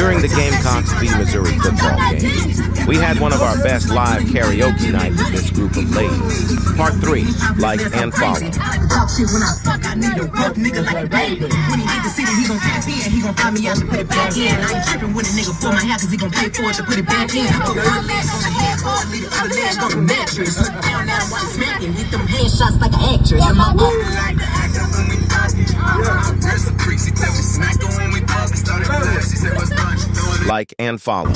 During the Gamecocks v. Missouri football game, we had one of our best live karaoke night with this group of ladies. Part 3, like and follow. Like and follow.